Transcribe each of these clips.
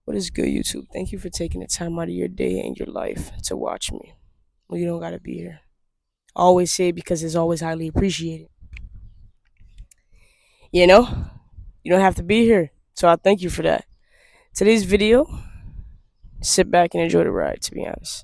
What is good, YouTube? Thank you for taking the time out of your day and your life to watch me. Well, you don't gotta be here. I always say it because it's always highly appreciated. You know, you don't have to be here, so I thank you for that. Today's video, sit back and enjoy the ride. To be honest,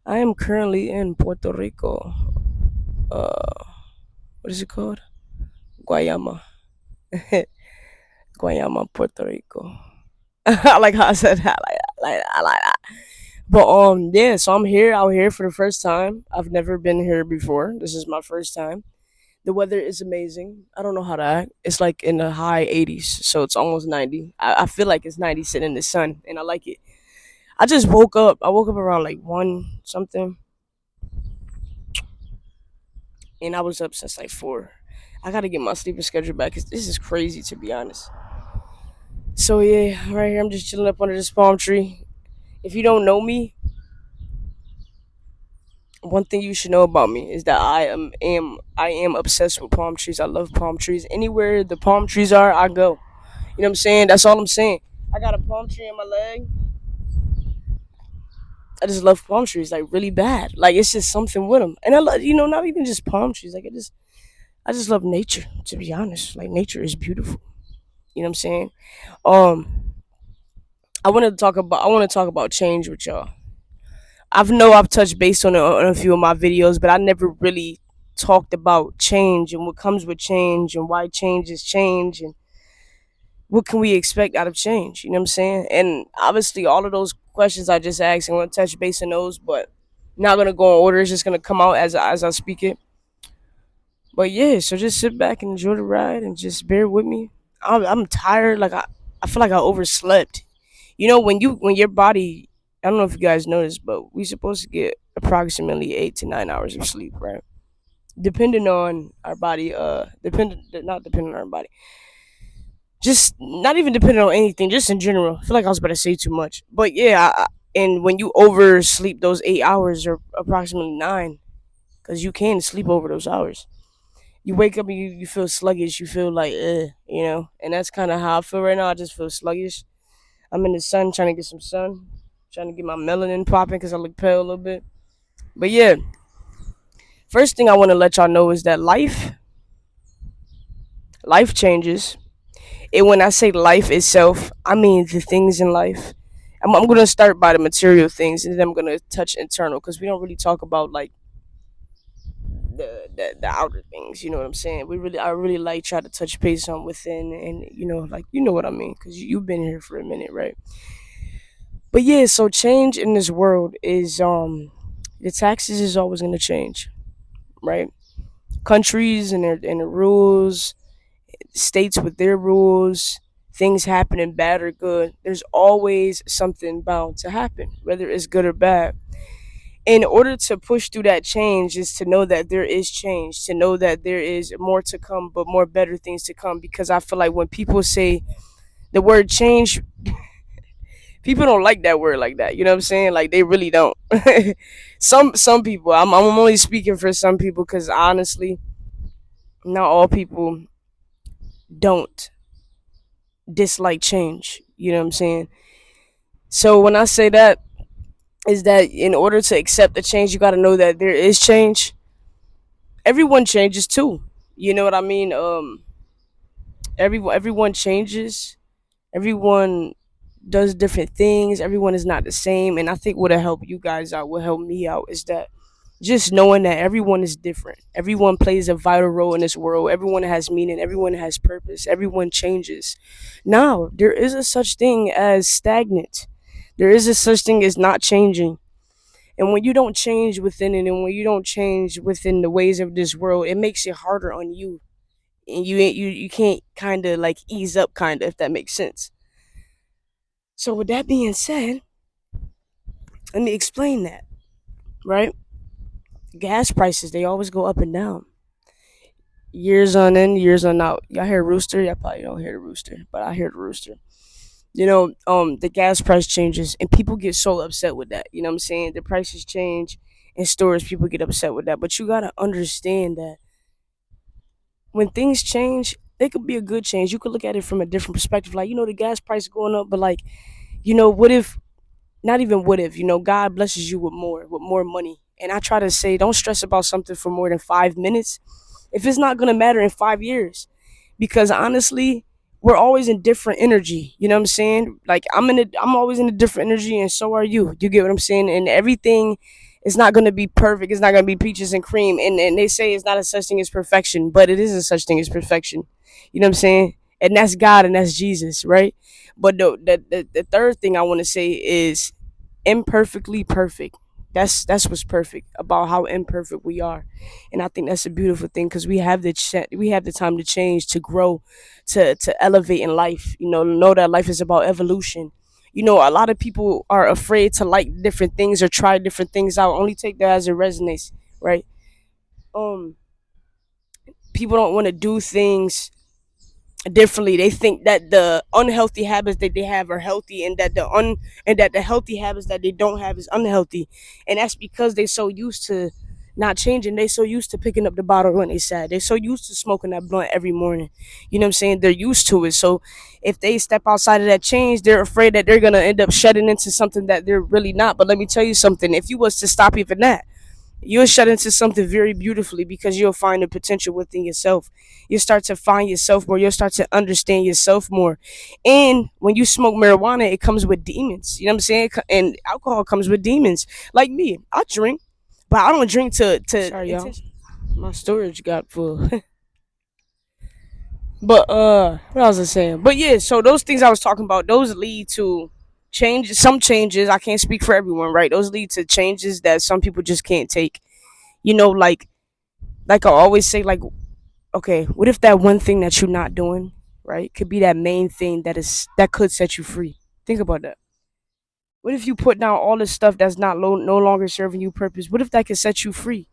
I am currently in Puerto Rico. Uh, what is it called? Guayama, Guayama, Puerto Rico. I like how I said that. I like that. But yeah. So I'm here, out here for the first time. I've never been here before. This is my first time. The weather is amazing. I don't know how to act. It's like in the high 80s, so it's almost 90. I feel like it's 90 sitting in the sun, and I like it. I just woke up. I woke up around like 1 something, and I was up since like 4. I gotta get my sleeping schedule back because this is crazy, to be honest. So yeah, right here, I'm just chilling up under this palm tree. If you don't know me, one thing you should know about me is that I am obsessed with palm trees. I love palm trees. Anywhere the palm trees are, I go. You know what I'm saying? That's all I'm saying. I got a palm tree in my leg. I just love palm trees like really bad. Like it's just something with them. And I love, not even just palm trees. Like I just love nature. To be honest, like nature is beautiful. You know what I'm saying? Um, I want to talk about change with y'all. I've touched base on a few of my videos, but I never really talked about change and what comes with change and why change is change and what can we expect out of change. You know what I'm saying? And obviously, all of those questions I just asked, I'm gonna touch base on those, but not gonna go in order. It's just gonna come out as I speak it. But yeah, so just sit back and enjoy the ride and just bear with me. I'm tired. Like I feel like I overslept. When your body, I don't know if you guys noticed, but we supposed to get approximately 8 to 9 hours of sleep, right? Depending on our body, dependent not depending on our body, just not even depending on anything, just in general. I feel like I was about to say too much, but yeah. And when you oversleep those 8 hours or approximately 9, because you can sleep over those hours, you wake up and you feel sluggish. You feel like, and that's kind of how I feel right now. I just feel sluggish. I'm in the sun trying to get some sun, trying to get my melanin popping because I look pale a little bit. But yeah, first thing I want to let y'all know is that life changes. And when I say life itself, I mean the things in life. I'm going to start by the material things, and then I'm going to touch internal because we don't really talk about like the outer things. You know what I'm saying? I really like try to touch base on within, and like what I mean because you've been here for a minute, right? But yeah, so change in this world is the taxes is always going to change, right? Countries and their rules, states with their rules, things happening bad or good. There's always something bound to happen, whether it's good or bad. In order to push through that change is to know that there is change, to know that there is more to come, but more better things to come. Because I feel like when people say the word change, people don't like that word like that. You know what I'm saying? Like they really don't. Some people. I'm only speaking for some people because honestly, not all people don't dislike change. You know what I'm saying? So when I say that, is that in order to accept the change, you got to know that there is change. Everyone changes too. You know what I mean? Everyone changes. Everyone does different things. Everyone is not the same. And I think what'll help you guys out, what help me out, is that just knowing that everyone is different. Everyone plays a vital role in this world. Everyone has meaning. Everyone has purpose. Everyone changes. Now, there is a such thing as stagnant. There is a such thing as not changing. And when you don't change within it, and when you don't change within the ways of this world, it makes it harder on you. And you can't kind of like ease up, kind of, if that makes sense. So with that being said, let me explain that. Right? Gas prices, they always go up and down. Years on in, years on out. Y'all hear rooster? Y'all probably don't hear the rooster, but I hear the rooster. The gas price changes and people get so upset with that. You know what I'm saying? The prices change in stores, people get upset with that. But you gotta understand that when things change, they could be a good change. You could look at it from a different perspective. Like, the gas price going up, but like What if, not even what if, God blesses you with more money. And I try to say, don't stress about something for more than 5 minutes if it's not gonna matter in 5 years. Because honestly, we're always in different energy. You know what I'm saying? Like I'm always in a different energy, and so are you. You get what I'm saying? And everything is not gonna be perfect. It's not gonna be peaches and cream. And they say it's not a such thing as perfection, but it is a such thing as perfection. You know what I'm saying? And that's God and that's Jesus, right? But the third thing I want to say is imperfectly perfect. That's what's perfect about how imperfect we are. And I think that's a beautiful thing because we have the time to change, to grow, to elevate in life. Know that life is about evolution. A lot of people are afraid to like different things or try different things out. Only take that as it resonates, right? um People don't want to do things differently. They think that the unhealthy habits that they have are healthy, and that the healthy habits that they don't have is unhealthy. And that's because they're so used to not changing. They so used to picking up the bottle when they sad. They're so used to smoking that blunt every morning. You know what I'm saying? They're used to it. So if they step outside of that change, they're afraid that they're gonna end up shedding into something that they're really not. But let me tell you something. If you was to stop even that, you'll shut into something very beautifully, because you'll find the potential within yourself. You'll start to find yourself more. You'll start to understand yourself more. And when you smoke marijuana, it comes with demons. You know what I'm saying? And alcohol comes with demons. Like me, I drink, but I don't drink to Sorry, y'all. My storage got full. But what was I saying? But yeah, so those things I was talking about, those lead to changes. Some changes, I can't speak for everyone, right? Those lead to changes that some people just can't take. Like I always say, like, okay, what if that one thing that you're not doing, right, could be that main thing that could set you free? Think about that. What if you put down all the stuff that's not no longer serving you purpose? What if that could set you free?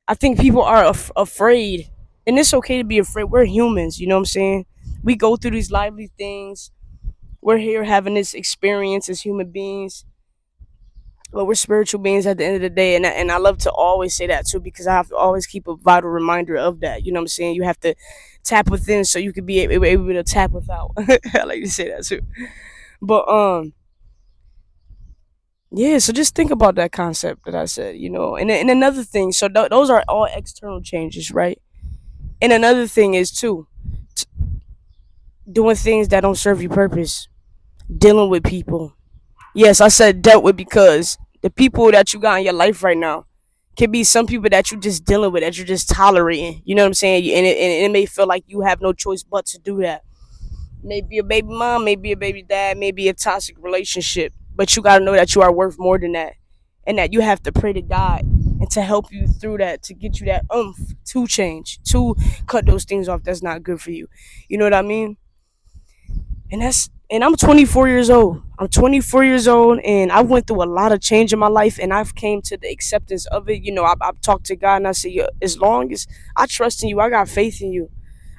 I think people are afraid, and it's okay to be afraid. We're humans, you know what I'm saying? We go through these lively things. We're here having this experience as human beings, but we're spiritual beings at the end of the day. And I love to always say that too, because I have to always keep a vital reminder of that. You know what I'm saying? You have to tap within so you could be able to tap without. I like to say that too. But yeah, so just think about that concept that I said, and another thing, so those are all external changes, right? And another thing is too, t- doing things that don't serve you purpose, dealing with people. Yes, I said dealt with, because the people that you got in your life right now can be some people that you're just dealing with, that you're just tolerating. You know what I'm saying? And it may feel like you have no choice but to do that. Maybe a baby mom, maybe a baby dad, maybe a toxic relationship. But you got to know that you are worth more than that. And that you have to pray to God and to help you through that, to get you that to change, to cut those things off that's not good for you. You know what I mean? And I'm 24 years old. I'm 24 years old, and I went through a lot of change in my life, and I've came to the acceptance of it. I've talked to God, and I say, "Yo, as long as I trust in you, I got faith in you.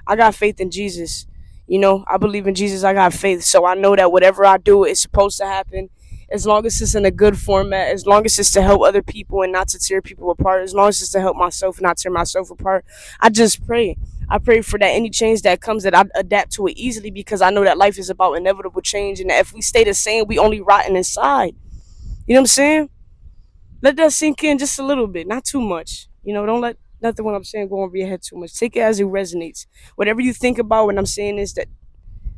I got faith in Jesus. I believe in Jesus. I got faith. So I know that whatever I do is supposed to happen. As long as it's in a good format, as long as it's to help other people and not to tear people apart, as long as it's to help myself and not tear myself apart, I just pray. I pray for that any change that comes, that I adapt to it easily, because I know that life is about inevitable change, and that if we stay the same, we only rotten inside. You know what I'm saying? Let that sink in just a little bit, not too much. Don't let nothing what I'm saying go over your head too much. Take it as it resonates. Whatever you think about when I'm saying this, that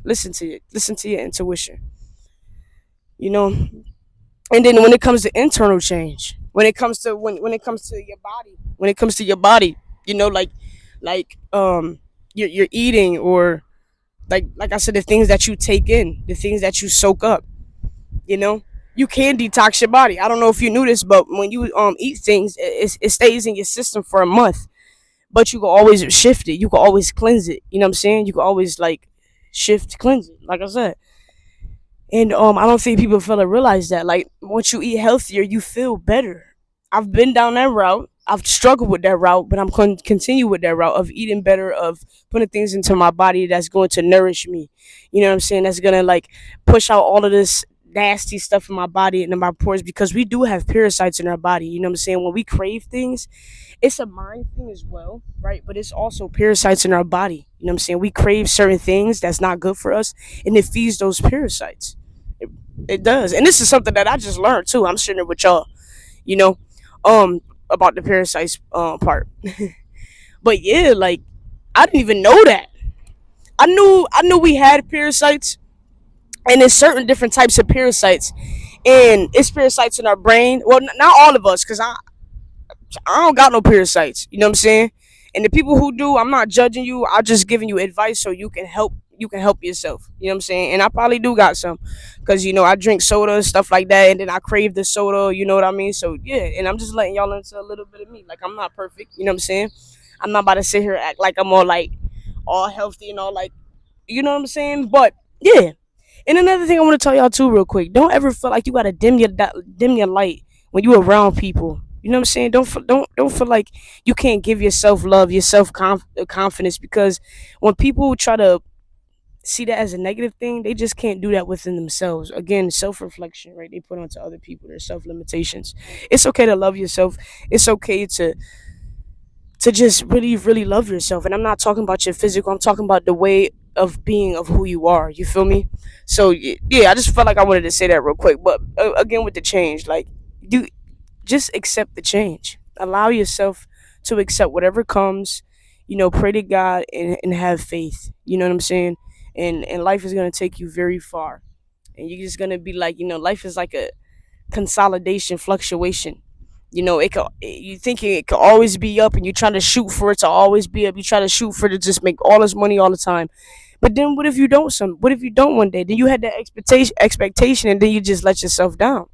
listen to it. Listen to your intuition. You know. And then when it comes to internal change, when it comes to your body, like you're eating, or like I said, the things that you take in, the things that you soak up, you know you can detox your body. I don't know if you knew this, but when you eat things, it stays in your system for a month. But you can always shift it. You can always cleanse it. You know what I'm saying? You can always like shift, cleanse it, like I said. And I don't think people feel to realize that. Like, once you eat healthier, you feel better. I've been down that route. I've struggled with that route, but I'm going to continue with that route of eating better, of putting things into my body that's going to nourish me. You know what I'm saying? That's going to like push out all of this nasty stuff in my body and in my pores, because we do have parasites in our body. You know what I'm saying? When we crave things, it's a mind thing as well, right? But it's also parasites in our body. You know what I'm saying? We crave certain things that's not good for us, and it feeds those parasites. It does. And this is something that I just learned too. I'm sitting there with y'all, you know, um, about the parasites part. But yeah, like I didn't even know that. I knew we had parasites, and there's certain different types of parasites, and it's parasites in our brain. Well, not all of us, cause I don't got no parasites. You know what I'm saying? And the people who do, I'm not judging you. I'm just giving you advice so you can help yourself. You know what I'm saying? And I probably do got some, cause I drink soda and stuff like that, and then I crave the soda. You know what I mean? So yeah, and I'm just letting y'all into a little bit of me. Like I'm not perfect. You know what I'm saying? I'm not about to sit here and act like I'm all healthy and all like, you know what I'm saying? But yeah. And another thing I want to tell y'all too, real quick, don't ever feel like you gotta dim your light when you around people. You know what I'm saying? Don't feel like you can't give yourself love, yourself confidence, because when people try to see that as a negative thing, they just can't do that within themselves. Again, self reflection, right? They put onto other people their self limitations. It's okay to love yourself. It's okay to just really really love yourself, and I'm not talking about your physical. I'm talking about the way of being of who you are. You feel me? So yeah, I just felt like I wanted to say that real quick. But again, with the change, like, do just accept the change. Allow yourself to accept whatever comes. Pray to God and have faith. You know what I'm saying? And life is gonna take you very far, and you're just gonna be like, life is like a consolidation, fluctuation. You think it could always be up, and you're trying to shoot for it to always be up. You try to shoot for it to just make all this money all the time. But then what if you don't? What if you don't one day? Then you had that expectation, and then you just let yourself down.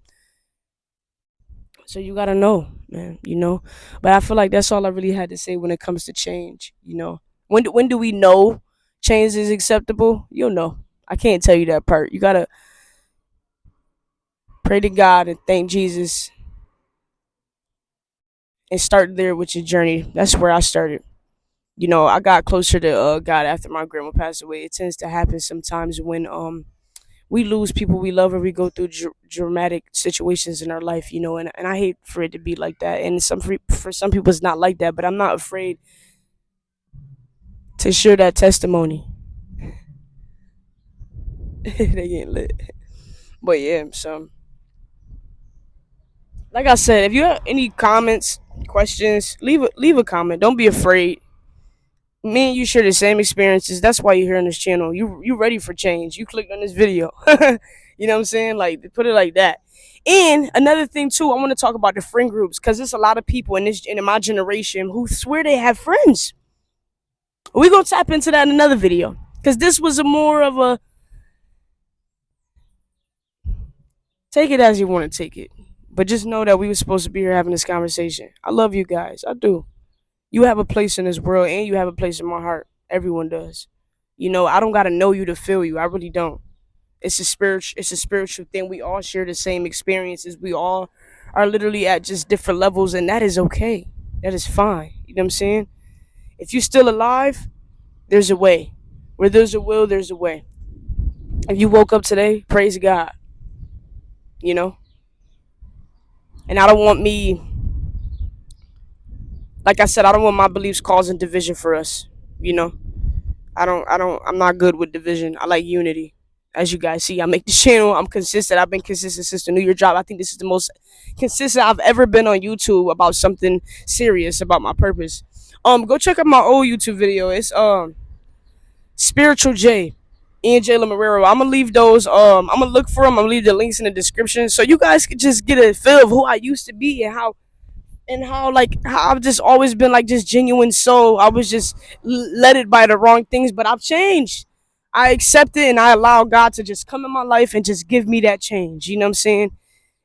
So you gotta know, man. But I feel like that's all I really had to say when it comes to change. When do we know change is acceptable? You'll know. I can't tell you that part. You gotta pray to God and thank Jesus and start there with your journey. That's where I started. I got closer to God after my grandma passed away. It tends to happen sometimes when we lose people we love, or we go through dramatic situations in our life. And I hate for it to be like that. And for some people it's not like that, but I'm not afraid to share that testimony. They get lit. But yeah, so like I said, if you have any comments, questions, leave a comment. Don't be afraid. Me and you share the same experiences. That's why you're here on this channel. You ready for change. You clicked on this video. You know what I'm saying? Like, put it like that. And another thing too, I want to talk about the friend groups, because there's a lot of people in my generation who swear they have friends. We're gonna tap into that in another video, because this was a more of a take it as you want to take it. But just know that we were supposed to be here having this conversation. I love you guys. I do. You have a place in this world, and you have a place in my heart. Everyone does. I don't gotta know you to feel you. I really don't. It's a spiritual thing. We all share the same experiences. We all are literally at just different levels, and that is okay. That is fine. You know what I'm saying? If you're still alive, there's a way. Where there's a will, there's a way. If you woke up today, praise God. You know? And I don't want me, like I said, I don't want my beliefs causing division for us. You know? I'm not good with division. I like unity. As you guys see, I make the channel. I'm consistent. I've been consistent since the New Year drop. I think this is the most consistent I've ever been on YouTube about something serious about my purpose. Go check out my old YouTube video. It's Spiritual J, Ian J. Lamarero. I'm gonna leave those. I'm gonna look for them. I'm gonna leave the links in the description so you guys can just get a feel of who I used to be, and how I've just always been like just genuine soul. I was just led by the wrong things, but I've changed. I accept it, and I allow God to just come in my life and just give me that change. You know what I'm saying?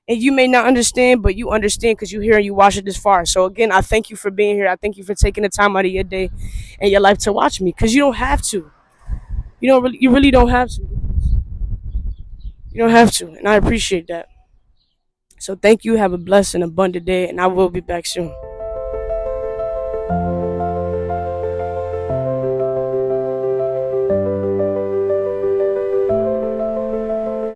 And you may not understand, but you understand because you hear and you watch it this far. So again, I thank you for being here. I thank you for taking the time out of your day and your life to watch me, because you don't have to. You really don't have to. You don't have to, and I appreciate that. So thank you. Have a blessed and abundant day, and I will be back soon.